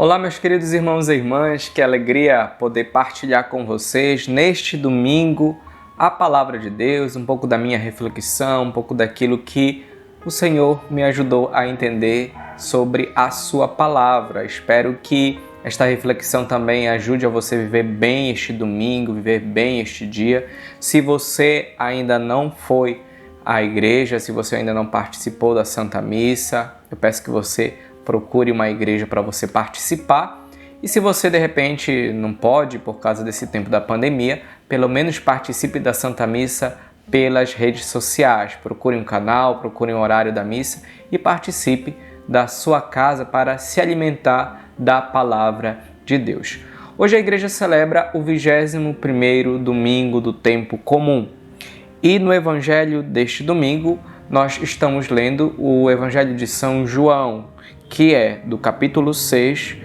Olá, meus queridos irmãos e irmãs, que alegria poder partilhar com vocês neste domingo a palavra de Deus, um pouco da minha reflexão, um pouco daquilo que o Senhor me ajudou a entender sobre a sua palavra. Espero que esta reflexão também ajude a você viver bem este domingo, viver bem este dia. Se você ainda não foi à igreja, se você ainda não participou da Santa Missa, eu peço que você procure uma igreja para você participar. E se você de repente não pode por causa desse tempo da pandemia, pelo menos participe da Santa Missa pelas redes sociais. Procure um canal, procure um horário da missa e participe da sua casa para se alimentar da palavra de Deus. Hoje a igreja celebra o 21º domingo do tempo comum. E no evangelho deste domingo nós estamos lendo o evangelho de São João, que é do capítulo 6,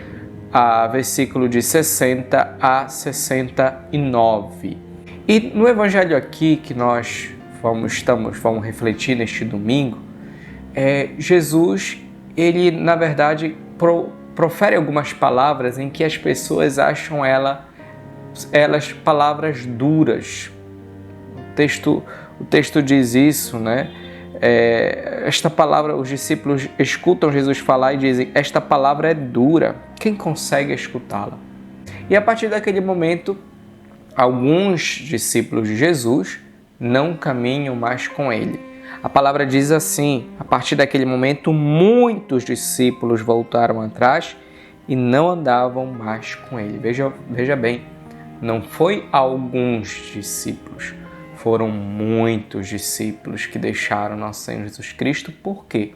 a versículo de 60 a 69. E no evangelho aqui que nós vamos refletir neste domingo, Jesus, ele na verdade profere algumas palavras em que as pessoas acham elas palavras duras. O texto diz isso, né? Esta palavra, os discípulos escutam Jesus falar e dizem: esta palavra é dura, quem consegue escutá-la? E a partir daquele momento, alguns discípulos de Jesus não caminham mais com ele. A palavra diz assim: a partir daquele momento, muitos discípulos voltaram atrás e não andavam mais com ele. Veja bem, não foi alguns discípulos, foram muitos discípulos que deixaram nosso Senhor Jesus Cristo. Por quê?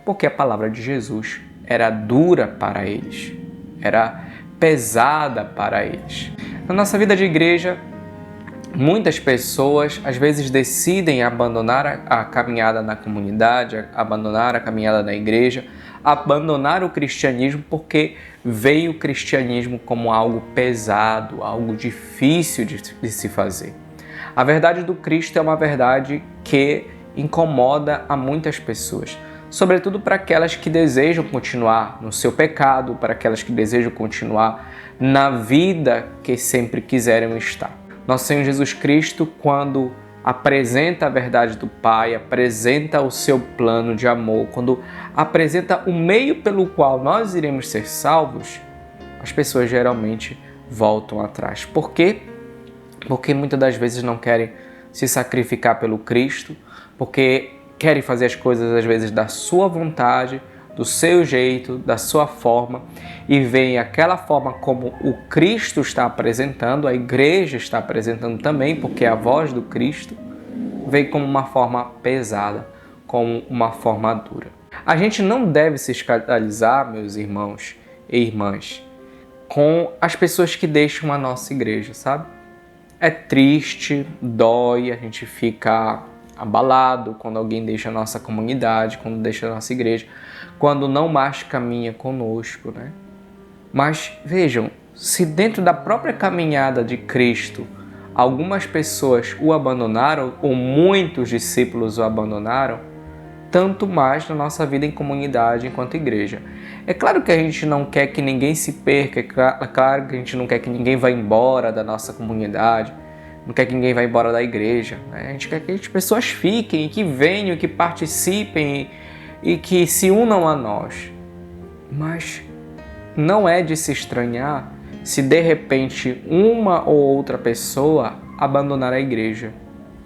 Porque a palavra de Jesus era dura para eles, era pesada para eles. Na nossa vida de igreja, muitas pessoas às vezes decidem abandonar a caminhada na comunidade, abandonar a caminhada na igreja, abandonar o cristianismo porque veio o cristianismo como algo pesado, algo difícil de se fazer. A verdade do Cristo é uma verdade que incomoda a muitas pessoas, sobretudo para aquelas que desejam continuar no seu pecado, para aquelas que desejam continuar na vida que sempre quiseram estar. Nosso Senhor Jesus Cristo, quando apresenta a verdade do Pai, apresenta o seu plano de amor, quando apresenta o meio pelo qual nós iremos ser salvos, as pessoas geralmente voltam atrás. Por quê? Porque muitas das vezes não querem se sacrificar pelo Cristo, porque querem fazer as coisas às vezes da sua vontade, do seu jeito, da sua forma, e veem aquela forma como o Cristo está apresentando, a igreja está apresentando também, porque é a voz do Cristo, vem como uma forma pesada, como uma forma dura. A gente não deve se escandalizar, meus irmãos e irmãs, com as pessoas que deixam a nossa igreja, sabe? É triste, dói, a gente fica abalado quando alguém deixa a nossa comunidade, quando deixa a nossa igreja, quando não mais caminha conosco, né? Mas vejam, se dentro da própria caminhada de Cristo algumas pessoas o abandonaram, ou muitos discípulos o abandonaram, tanto mais na nossa vida em comunidade enquanto igreja. É claro que a gente não quer que ninguém se perca, é claro que a gente não quer que ninguém vá embora da nossa comunidade, não quer que ninguém vá embora da igreja, né? A gente quer que as pessoas fiquem, que venham, que participem e que se unam a nós. Mas não é de se estranhar se de repente uma ou outra pessoa abandonar a igreja,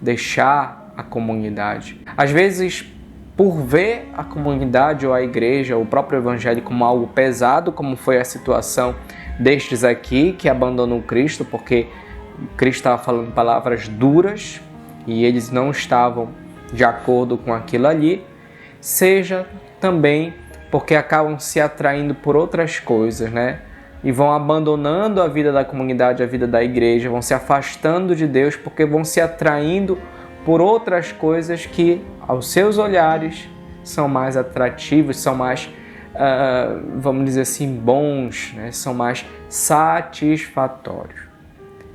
deixar a comunidade. Às vezes, por ver a comunidade ou a igreja, o próprio evangelho como algo pesado, como foi a situação destes aqui que abandonam Cristo, porque Cristo estava falando palavras duras e eles não estavam de acordo com aquilo ali, seja também porque acabam se atraindo por outras coisas, né? E vão abandonando a vida da comunidade, a vida da igreja, vão se afastando de Deus porque vão se atraindo por outras coisas que, aos seus olhares, são mais atrativos, são mais, vamos dizer assim, bons, né? São mais satisfatórios.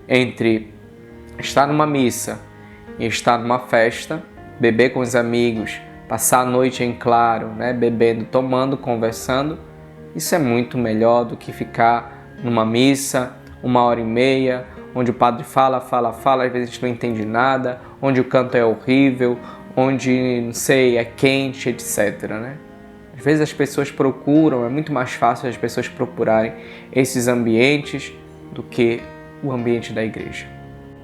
Entre estar numa missa e estar numa festa, beber com os amigos, passar a noite em claro, né? Bebendo, tomando, conversando, Isso é muito melhor do que ficar numa missa, 1h30, onde o padre fala, às vezes a gente não entende nada, onde o canto é horrível, onde, não sei, é quente, etc, né? Às vezes as pessoas procuram, é muito mais fácil as pessoas procurarem esses ambientes do que o ambiente da igreja.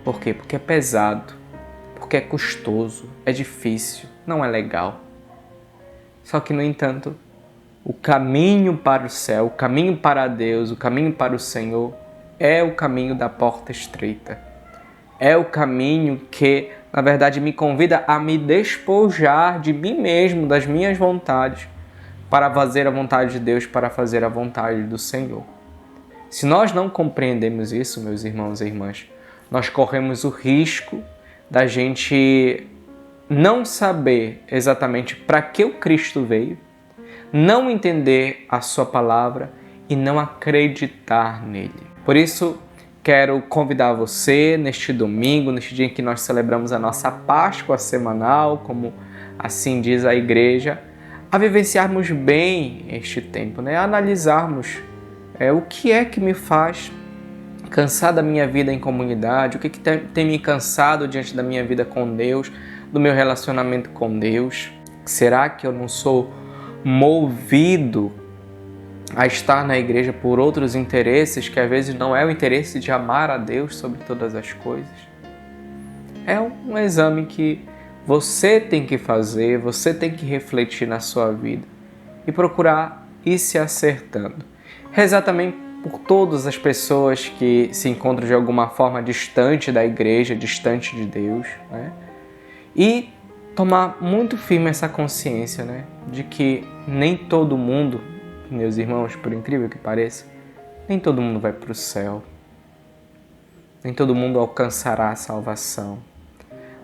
Por quê? Porque é pesado, porque é custoso, é difícil, não é legal. Só que, no entanto, o caminho para o céu, o caminho para Deus, o caminho para o Senhor é o caminho da porta estreita. É o caminho que, na verdade, me convida a me despojar de mim mesmo, das minhas vontades, para fazer a vontade de Deus, para fazer a vontade do Senhor. Se nós não compreendemos isso, meus irmãos e irmãs, nós corremos o risco da gente não saber exatamente para que o Cristo veio, não entender a sua palavra e não acreditar nele. Por isso, quero convidar você neste domingo, neste dia em que nós celebramos a nossa Páscoa semanal, como assim diz a igreja, a vivenciarmos bem este tempo, né? A analisarmos o que é que me faz cansar da minha vida em comunidade, o que tem me cansado diante da minha vida com Deus, do meu relacionamento com Deus. Será que eu não sou movido a estar na igreja por outros interesses, que às vezes não é o interesse de amar a Deus sobre todas as coisas? É um exame que você tem que fazer, você tem que refletir na sua vida e procurar ir se acertando. Rezar também por todas as pessoas que se encontram de alguma forma distante da igreja, distante de Deus, né? E tomar muito firme essa consciência, né? De que nem todo mundo, meus irmãos, por incrível que pareça, nem todo mundo vai para o céu. Nem todo mundo alcançará a salvação.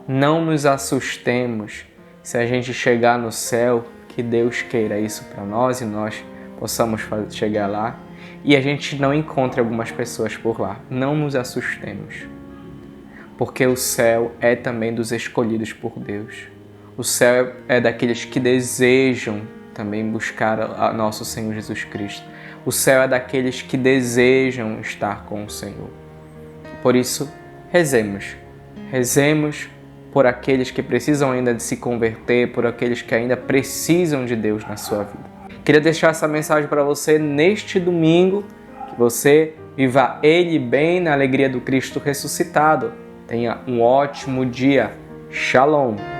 Não nos assustemos se a gente chegar no céu, que Deus queira isso para nós e nós possamos chegar lá, e a gente não encontre algumas pessoas por lá. Não nos assustemos, porque o céu é também dos escolhidos por Deus. O céu é daqueles que desejam também buscar a nosso Senhor Jesus Cristo. O céu é daqueles que desejam estar com o Senhor. Por isso, rezemos. Rezemos por aqueles que precisam ainda de se converter, por aqueles que ainda precisam de Deus na sua vida. Queria deixar essa mensagem para você neste domingo, que você viva Ele bem na alegria do Cristo ressuscitado. Tenha um ótimo dia. Shalom!